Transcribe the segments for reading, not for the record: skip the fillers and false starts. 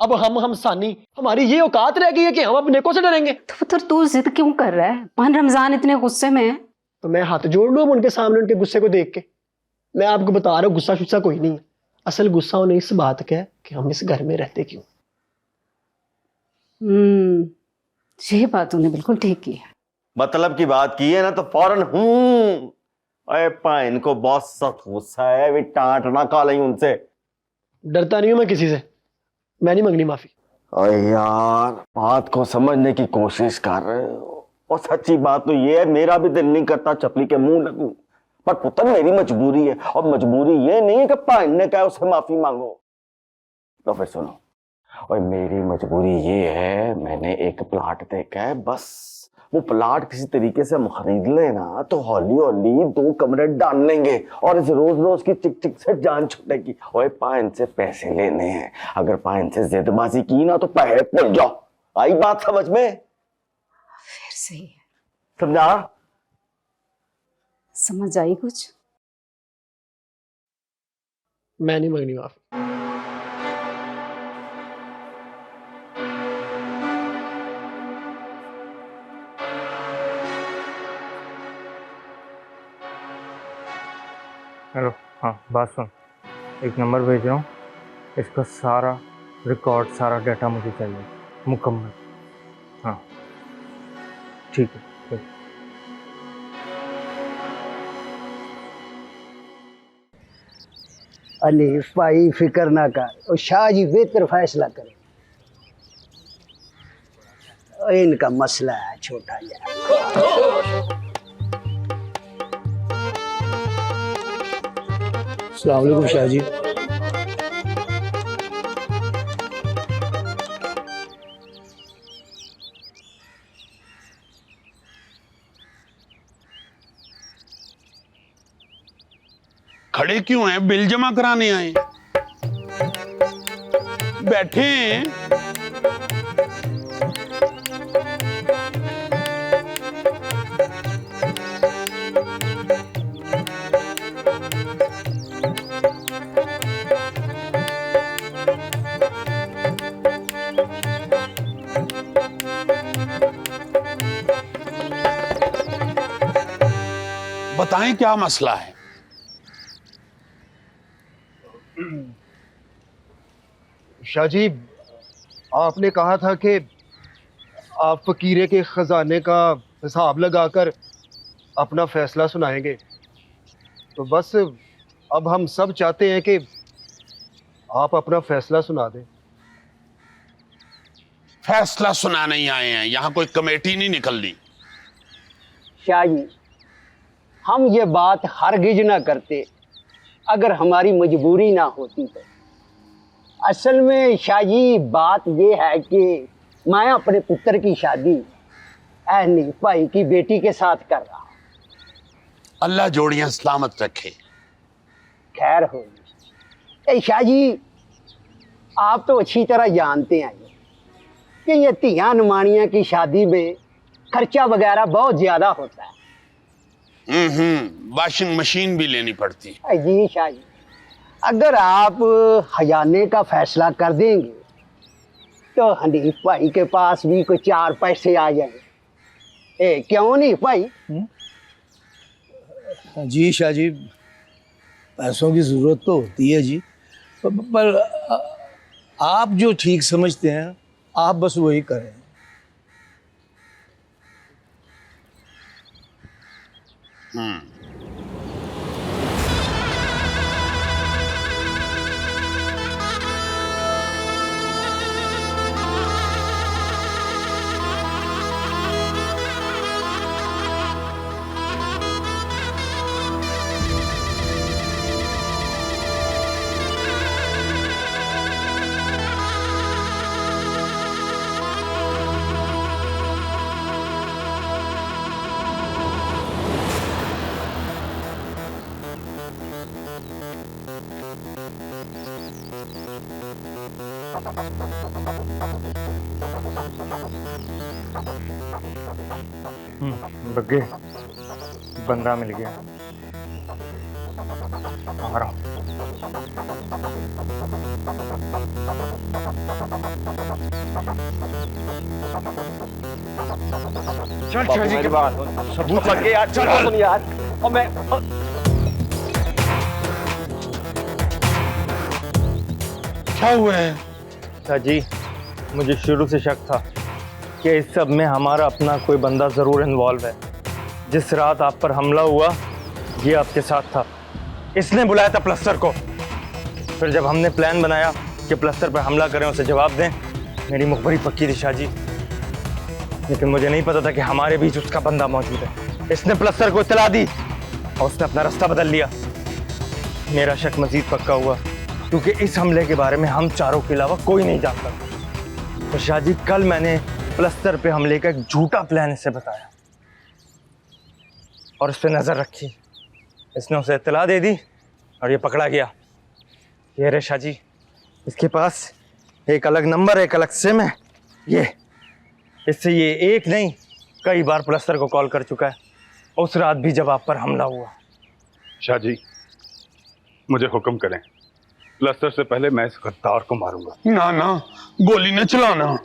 अब हम सानी, हमारी ये औकात रह गई है कि हम अब नेको से डरेंगे? तो फिर तू जिद क्यों कर रहा है? पान रमजान इतने गुस्से में है। तो मैं हाथ जोड़ लूं अब उनके सामने, उनके गुस्से को देख के? मैं आपको बता रहा हूँ गुस्सा शुस्सा कोई नहीं है। असल गुस्सा उन्हें इस बात का है कि हम इस घर में रहते क्यों। ये बात तूने बिल्कुल ठीक की है। मतलब की बात की है ना तो फौरन हूँ। अरे पाइन को बहुत सख्त गुस्सा है, वे टांट ना खा लई उनसे। डरता नहीं हूं मैं किसी से, मैं नहीं मांगनी माफी। अरे यार बात को समझने की कोशिश कर रहे हो। और सच्ची बात तो ये है, मेरा भी दिल नहीं करता चपली के मुंह लगूं, पर पुत्र मेरी मजबूरी है। और मजबूरी ये नहीं है कि पाइन ने कहा उसे माफी मांगो। तो फिर सुनो, और मेरी मजबूरी ये है, मैंने एक प्लाट देखा है, बस वो प्लाट किसी तरीके से हम खरीद लेना तो हौली हौली 2 कमरे डाल लेंगे और इस रोज रोज की चिक चिक से जान छूटेगी। और पाइन से पैसे लेने हैं, अगर पाइन से जिदबाजी की ना तो पैसे भूल जाओ। आई बात समझ में? फिर सही है, समझा? समझ आई कुछ? मैं नहीं मांगनी माफी। हेलो, हाँ बात सुन, एक नंबर भेज रहा हूँ, इसका सारा रिकॉर्ड, सारा डाटा मुझे चाहिए मुकम्मल। हाँ ठीक है, ठीक। अनीफ भाई फिक्र ना कर, और शाह जी बेहतर फैसला करें। और इनका मसला है छोटा यार। अस्सलाम वालेकुम शाह जी। खड़े क्यों हैं? बिल जमा कराने आए? बैठे हैं। बताएं क्या मसला है? शाह जी, आपने कहा था कि आप फकीरे के खजाने का हिसाब लगाकर अपना फैसला सुनाएंगे, तो बस अब हम सब चाहते हैं कि आप अपना फैसला सुना दें। फैसला सुनाने ही आए हैं, यहां कोई कमेटी नहीं निकलनी। शाह जी, हम ये बात हरगिज ना करते अगर हमारी मजबूरी ना होती तो। असल में शाह जी बात ये है कि मैं अपने पुत्र की शादी अहनीफ भाई की बेटी के साथ कर रहा हूँ। अल्लाह जोड़ियां सलामत रखे। खैर होगी। शाह जी, आप तो अच्छी तरह जानते हैं कि ये तियां नुमानियां की शादी में खर्चा वगैरह बहुत ज्यादा होता है। वॉशिंग मशीन भी लेनी पड़ती है। जी शाह जी, अगर आप खजाने का फैसला कर देंगे तो हनीफ भाई के पास भी कोई 4 पैसे आ जाएंगे। क्यों नहीं भाई? जी शाह जी, पैसों की ज़रूरत तो होती है जी, पर आप जो ठीक समझते हैं आप बस वही करें। बग्गे, बंदा मिल गया, आ रहा हूँ। चल बाबू शाहजी मेरी के बात सुन, सबूत लग गए यार, चल सुन यार। और मैं क्या हुआ है? शाहजी, मुझे शुरू से शक था कि इस सब में हमारा अपना कोई बंदा ज़रूर इन्वॉल्व है। जिस रात आप पर हमला हुआ ये आपके साथ था, इसने बुलाया था प्लस्तर को। फिर जब हमने प्लान बनाया कि प्लस्तर पर हमला करें, उसे जवाब दें, मेरी मुखबरी पक्की थी शाहजी। लेकिन मुझे नहीं पता था कि हमारे बीच उसका बंदा मौजूद है। इसने प्लस्तर को इत्तला दी और उसने अपना रास्ता बदल लिया। मेरा शक मजीद पक्का हुआ क्योंकि इस हमले के बारे में हम चारों के अलावा कोई नहीं जानता। तो शाहजी, कल मैंने प्लस्तर पे हमले का एक झूठा प्लान इसे बताया और उस पर नजर रखी। इसने उसे इत्तला दे दी और ये पकड़ा गया। ये रे शाहजी, इसके पास एक अलग नंबर, एक अलग सिम है। ये इससे ये एक नहीं कई बार प्लस्तर को कॉल कर चुका है, उस रात भी जब आप पर हमला हुआ। शाहजी, मुझे हुक्म करें, प्लस्तर से पहले मैं इस गद्दार को मारूंगा। ना ना, गोली न चलाना।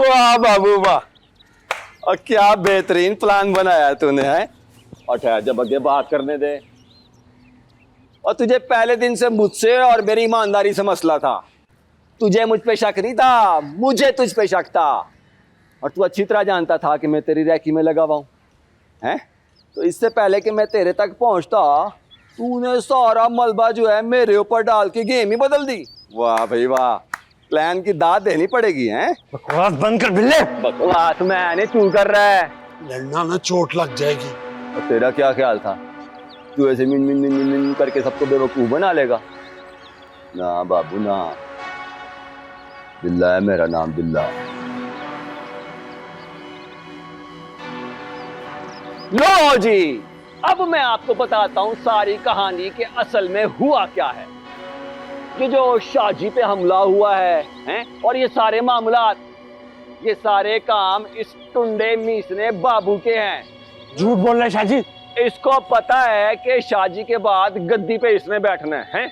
वाह बाबू वाह, और क्या बेहतरीन प्लान बनाया तूने है। और ठहर, जब आगे बात करने दे। और तुझे पहले दिन से मुझसे और मेरी ईमानदारी से मसला था। तुझे मुझ पे शक नहीं था, मुझे तुझ पे शक था। और तू अच्छी तरह जानता था कि मैं तेरी रैकी में लगा हुआ हूं, हैं? तो इससे पहले कि मैं तेरे तक पहुंचता, तूने सारा मलबा जो है मेरे ऊपर डाल के गेम ही बदल दी। वाह भाई वाह, प्लान की दाद देनी पड़ेगी, हैं? बकवास बंद कर बिल्ले। बकवास मैंने तू कर रहा है। लड़ना ना, चोट लग जाएगी। और तेरा क्या ख्याल था, तू ऐसे मिन मिन मिन मिन मिन करके सबको बेवकूफ बना लेगा? ना बाबू ना, बिल्ला है मेरा नाम, बिल्ला। लो जी, अब मैं आपको बताता हूं सारी कहानी के असल में हुआ क्या है। ये जो शाहजी पे हमला हुआ है, हैं? और ये सारे मामलात, ये सारे काम इस टुंडे मीसने बाबू के हैं। झूठ बोल रहा है शाहजी। इसको पता है कि शाहजी के बाद गद्दी पे इसने बैठना है,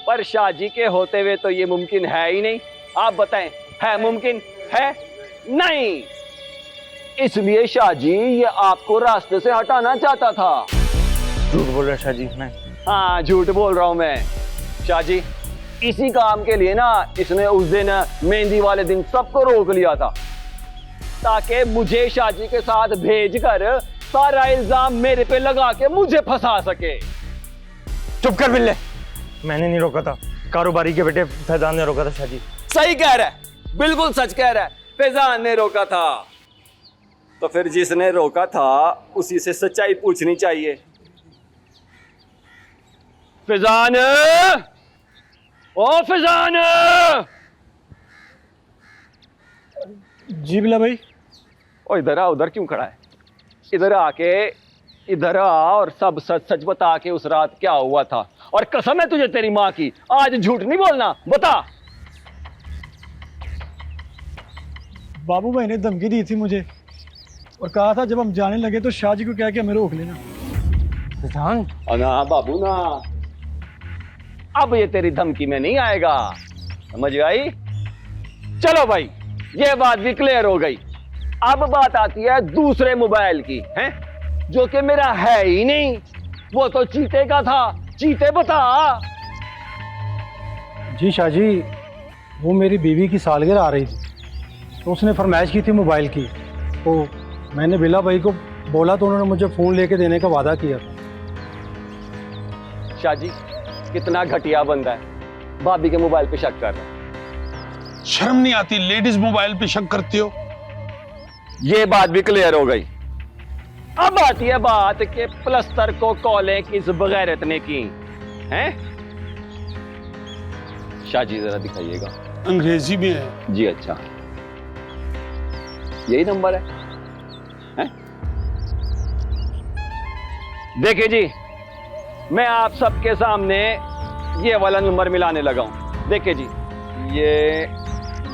पर शाहजी के होते हुए तो ये मुमकिन है ही नहीं। आप बताएं, है मुमकिन? है नहीं। इसलिए शाहजी ये आपको रास्ते से हटाना चाहता था। झूठ बोल रहा है शाहजी मैं। हाँ, झूठ बोल रहा हूं मैं। शाहजी, इसी काम के लिए ना इसने उस दिन मेहंदी वाले दिन सबको रोक लिया था, ताकि मुझे शाहजी के साथ भेजकर सारा इल्जाम मेरे पे लगा के मुझे फंसा सके। चुप कर बिल्ले, मैंने नहीं रोका था, कारोबारी के बेटे फैजान ने रोका था शाहजी। सही कह रहा है, बिल्कुल सच कह रहा है, फैजान ने रोका था। तो फिर जिसने रोका था उसी से सच्चाई पूछनी चाहिए। फैजान, ओ फैजान! जी बिल्ला भाई। ओ इधर आ, उधर क्यों खड़ा है? इधर आके, इधर आ और सब सच सच बता के उस रात क्या हुआ था। और कसम है तुझे तेरी माँ की, आज झूठ नहीं बोलना, बता। बाबू भाई ने धमकी दी थी मुझे और कहा था जब हम जाने लगे तो शाहजी को क्या कि हमें रोक लेना। फैजान? ना बाबू ना, अब ये तेरी धमकी में नहीं आएगा, समझ आई? चलो भाई, ये बात भी क्लियर हो गई। अब बात आती है दूसरे मोबाइल की, हैं? जो कि मेरा है ही नहीं, वो तो चीते का था। चीते बता। जी शाहजी, वो मेरी बीवी की सालगिरह आ रही थी तो उसने फरमाइश की थी मोबाइल की, तो मैंने बिल्ला भाई को बोला तो उन्होंने मुझे फ़ोन लेके देने का वादा किया। शाहजी, कितना घटिया बंदा है, भाभी के मोबाइल पे शक कर रहा है। शर्म नहीं आती? लेडीज मोबाइल पे शक करती हो। ये बात भी क्लियर हो गई। अब आती है बात कि प्लस्तर को कॉलें किस बगैरत ने की, हैं? शाहजी जरा दिखाइएगा। अंग्रेजी में है जी। अच्छा, यही नंबर है, हैं? देखिए जी, मैं आप सबके सामने ये वाला नंबर मिलाने लगा हूं। देखिए जी,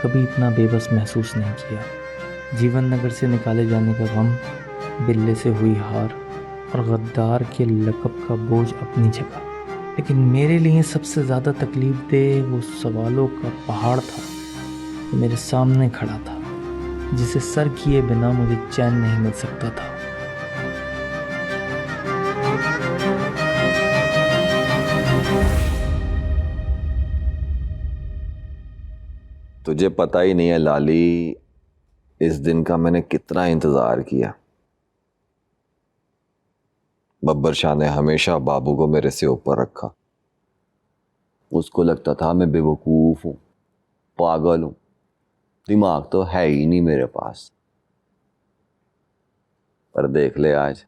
कभी इतना बेबस महसूस नहीं किया। जीवन नगर से निकाले जाने का गम, बिल्ले से हुई हार और गद्दार के लक़ब का बोझ अपनी जगह, लेकिन मेरे लिए सबसे ज़्यादा तकलीफ दे वो सवालों का पहाड़ था जो मेरे सामने खड़ा था, जिसे सर किए बिना मुझे चैन नहीं मिल सकता था। तुझे पता ही नहीं है लाली, इस दिन का मैंने कितना इंतजार किया। बब्बर शाह ने हमेशा बाबू को मेरे से ऊपर रखा। उसको लगता था मैं बेवकूफ हूं, पागल हूं, दिमाग तो है ही नहीं मेरे पास। पर देख ले आज,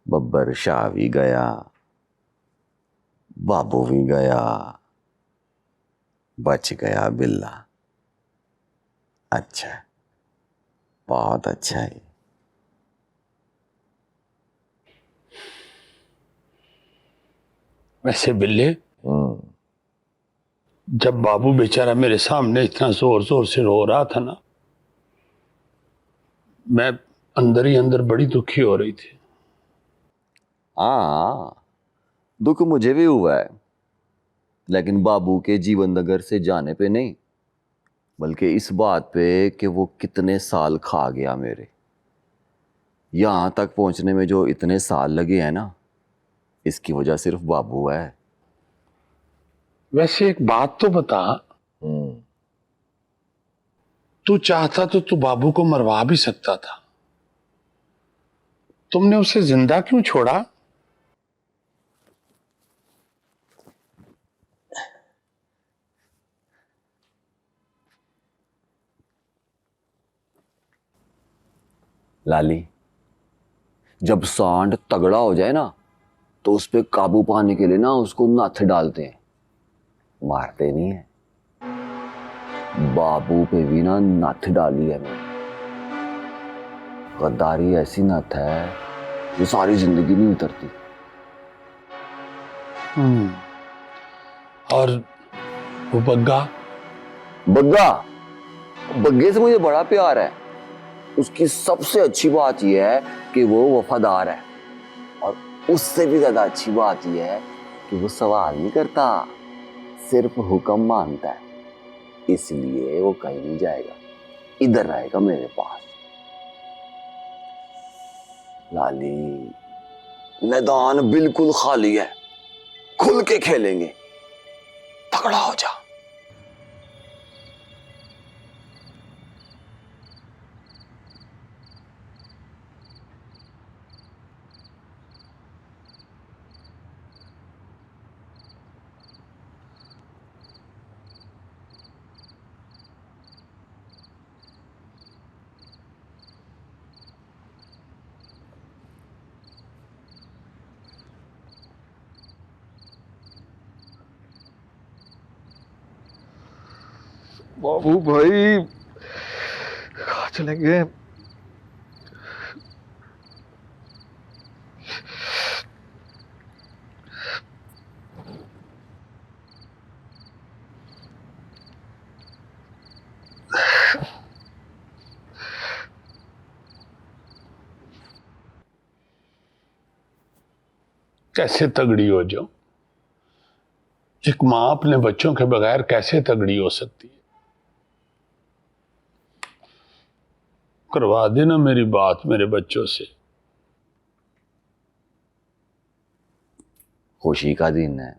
बब्बर शाह भी गया, बाबू भी गया, बच गया बिल्ला। अच्छा है, बहुत अच्छा है। वैसे बिल्ले, जब बाबू बेचारा मेरे सामने इतना जोर जोर से रो रहा था ना, मैं अंदर ही अंदर बड़ी दुखी हो रही थी। हाँ, दुख मुझे भी हुआ है, लेकिन बाबू के जीवन नगर से जाने पे नहीं, बल्कि इस बात पे कि वो कितने साल खा गया मेरे। यहां तक पहुंचने में जो इतने साल लगे हैं ना, इसकी वजह सिर्फ बाबू है। वैसे एक बात तो बता, तू चाहता तो तू बाबू को मरवा भी सकता था, तुमने उसे जिंदा क्यों छोड़ा? लाली, जब सांड तगड़ा हो जाए ना, तो उस पे काबू पाने के लिए ना उसको नथ डालते हैं, मारते नहीं है। बाबू पे भी ना नथ डाली है मैंने। गद्दारी ऐसी नथ है जो सारी जिंदगी नहीं उतरती। और वो बग्गा? बग्गा, बग्गे से मुझे बड़ा प्यार है। उसकी सबसे अच्छी बात यह है कि वो वफादार है, और उससे भी ज्यादा अच्छी बात यह है कि वो सवाल नहीं करता, सिर्फ हुक्म मानता है। इसलिए वो कहीं नहीं जाएगा, इधर रहेगा मेरे पास। लाली, मैदान बिल्कुल खाली है, खुल के खेलेंगे, तगड़ा हो जा। बाबू भाई कहाँ चले गए? कैसे तगड़ी हो जाऊं? एक मां अपने बच्चों के बगैर कैसे तगड़ी हो सकती है? करवा देना मेरी बात मेरे बच्चों से। खुशी का दिन है,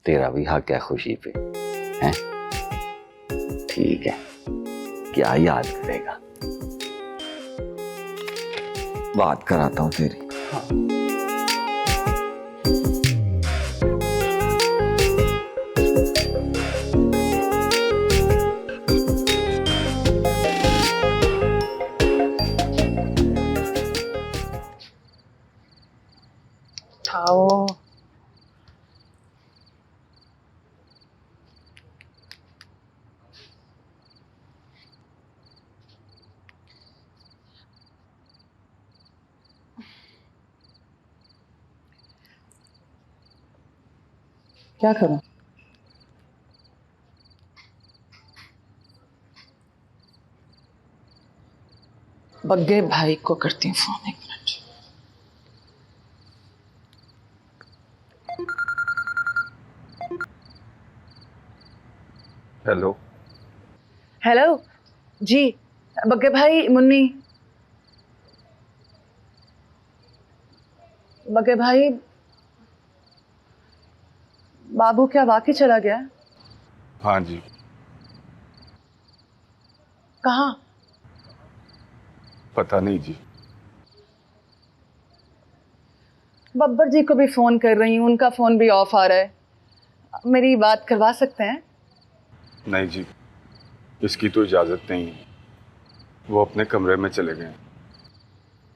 तेरा भी हक है खुशी पे, हैं? ठीक है, क्या याद करेगा? बात कराता हूं तेरी। उठाओ। क्या करूं? बग्गे भाई को करती हूँ फोन, 1 मिनट। हेलो। हेलो जी, बग्गे भाई, मुन्नी। बग्गे भाई, बाबू क्या वाकई चला गया? हाँ जी। कहाँ? पता नहीं जी। बब्बर जी को भी फोन कर रही हूँ, उनका फोन भी ऑफ आ रहा है। मेरी बात करवा सकते हैं? नहीं जी, इसकी तो इजाजत नहीं है। वो अपने कमरे में चले गए।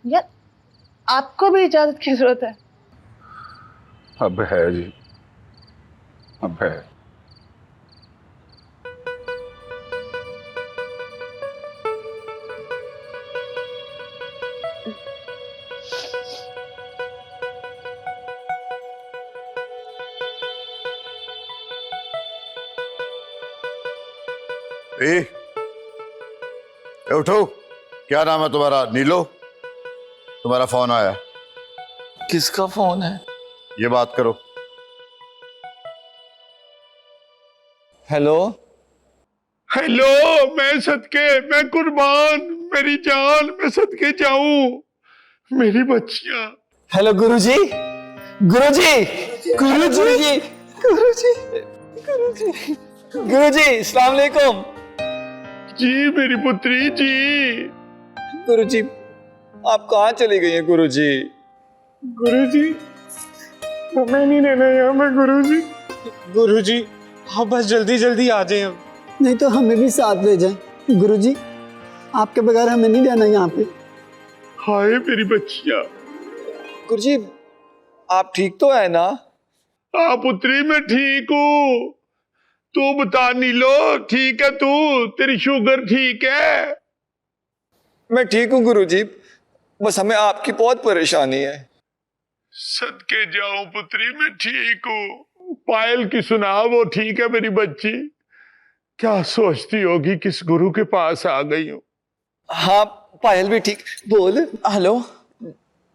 यार, आपको भी इजाजत की जरूरत है? अब है जी, अब है। उठो, क्या नाम है तुम्हारा? नीलो, तुम्हारा फोन आया। किसका फोन है? ये बात करो। हेलो। हेलो, मैं सदके, मैं कुर्बान, मेरी जान, मैं सदके जाऊं, मेरी बच्चियां। हेलो गुरुजी, गुरुजी, गुरुजी, गुरुजी, गुरुजी, गुरुजी, अस्सलाम वालेकुम। जी मेरी पुत्री जी। गुरुजी, आप कहाँ चली गई हैं गुरुजी? गुरुजी, मैं नहीं रहना यहाँ में गुरुजी। गुरुजी, आप बस जल्दी जल्दी आ जाएं। नहीं तो हमें भी साथ ले जाएं। गुरुजी, आपके बगैर हमें नहीं रहना यहाँ पे। हाय मेरी बच्चिया। गुरुजी, आप ठीक तो है ना? हाँ पुत्री, मैं ठीक हूँ। तू बता नीलो, ठीक है तू? तेरी शुगर ठीक है? मैं ठीक हूँ गुरुजी, बस हमें आपकी बहुत परेशानी है। सदके जाऊं पुत्री, मैं ठीक हूँ। पायल की सुना, वो ठीक है मेरी बच्ची? क्या सोचती होगी, किस गुरु के पास आ गई हूँ? हाँ, पायल भी ठीक। बोल। हेलो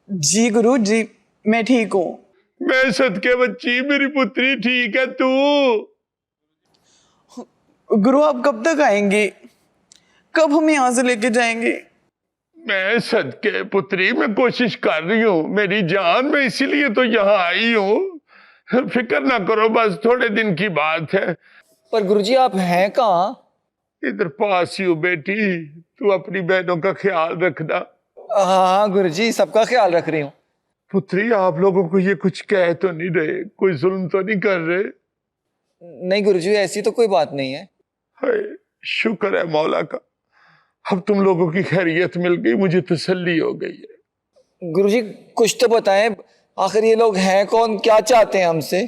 जी गुरु जी, मैं ठीक हूँ। मैं सदके बच्ची, मेरी पुत्री ठीक है तू? गुरु, आप कब तक आएंगे? कब हम यहाँ से लेके जाएंगे? मैं सदके पुत्री, मैं कोशिश कर रही हूँ मेरी जान, मैं इसीलिए तो यहाँ आई हूँ। फिक्र ना करो, बस थोड़े दिन की बात है। पर गुरुजी, आप हैं कहाँ? इधर पास ही हूँ बेटी, तू अपनी बहनों का ख्याल रखना। हाँ गुरुजी, सबका ख्याल रख रही हूँ। पुत्री, आप लोगों को ये कुछ कह तो नहीं रहे, कोई जुल्म तो नहीं कर रहे? नहीं गुरुजी, ऐसी तो कोई बात नहीं है। हाय, शुक्र है मौला का, अब तुम लोगों की खैरियत मिल गई, मुझे तसल्ली हो गई है। गुरुजी, कुछ तो बताएं, आखिर ये लोग हैं कौन, क्या चाहते हैं हमसे?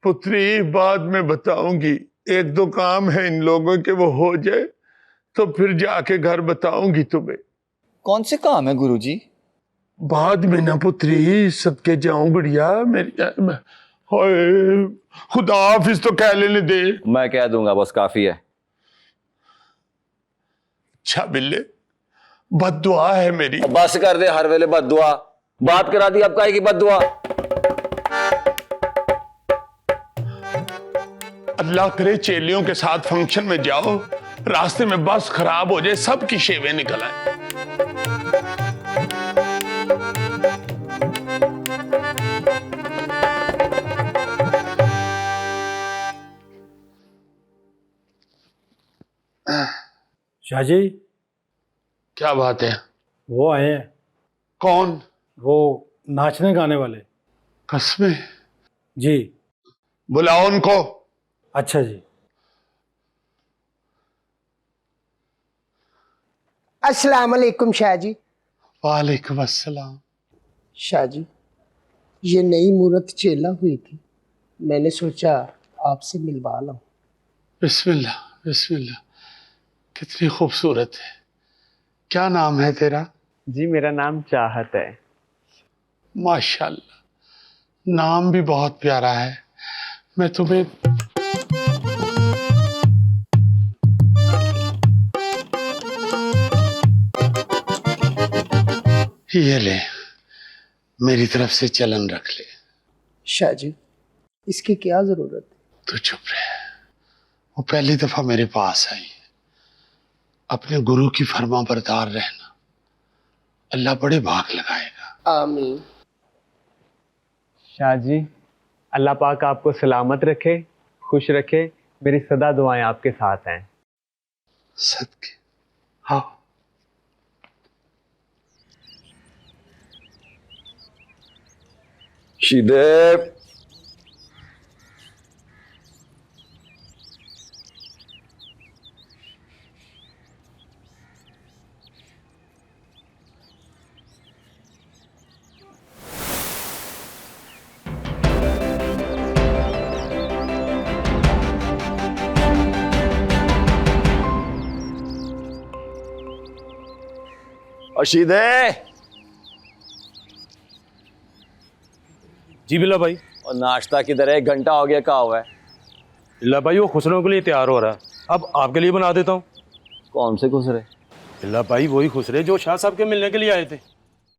पुत्री, बाद में बताऊंगी। एक दो काम है इन लोगों के, वो हो जाए तो फिर जाके घर बताऊंगी तुम्हें। कौन से काम है गुरुजी? बाद में ना पुत्री, सदके जाऊं गुड़िया मेरी। हाय, खुदा हाफिज तो कह लेने दे। मैं कह दूंगा, बस काफी है। अच्छा बिल्ले, बद्दुआ है मेरी। बस कर दे, हर वेले बद्दुआ। बात करा दी, अब काहे की बद्दुआ? अल्लाह करे चेलियों के साथ फंक्शन में जाओ, रास्ते में बस खराब हो जाए, सबकी शेवें निकल आए। शाहजी, क्या बात है? वो आए हैं। कौन? वो नाचने गाने वाले। कसमें? जी। बुलाओ उनको। अच्छा जी। अस्सलाम वालेकुम शाह जी। वालेकुम अस्सलाम। शाह जी, ये नई मूरत चेला हुई थी, मैंने सोचा आपसे मिलवा लाऊं। बिस्मिल्लाह बिस्मिल्लाह, कितनी खूबसूरत है। क्या नाम है तेरा? जी, मेरा नाम चाहत है। माशाल्लाह, नाम भी बहुत प्यारा है। मैं तुम्हें ये ले, मेरी तरफ से चलन रख ले। शाह जी, इसकी क्या जरूरत है? तू चुप रह। वो पहली दफा मेरे पास आई। अपने गुरु की फर्मा बरदार रहना, अल्लाह बड़े भाग लगाएगा। आमीन। शाह जी, अल्लाह पाक आपको सलामत रखे, खुश रखे। मेरी सदा दुआएं आपके साथ हैं। सदके। हाँ। शीदे, शीदे। जी बिल्ला भाई। और नाश्ता किधर है? 1 घंटा हो गया, कहाँ हुआ है? बिल्ला भाई वो खुसरों के लिए तैयार हो रहा है, अब आपके लिए बना देता हूँ। कौन से खुसरे? बिल्ला भाई वही खुसरे जो शाह साहब के मिलने के लिए आए थे।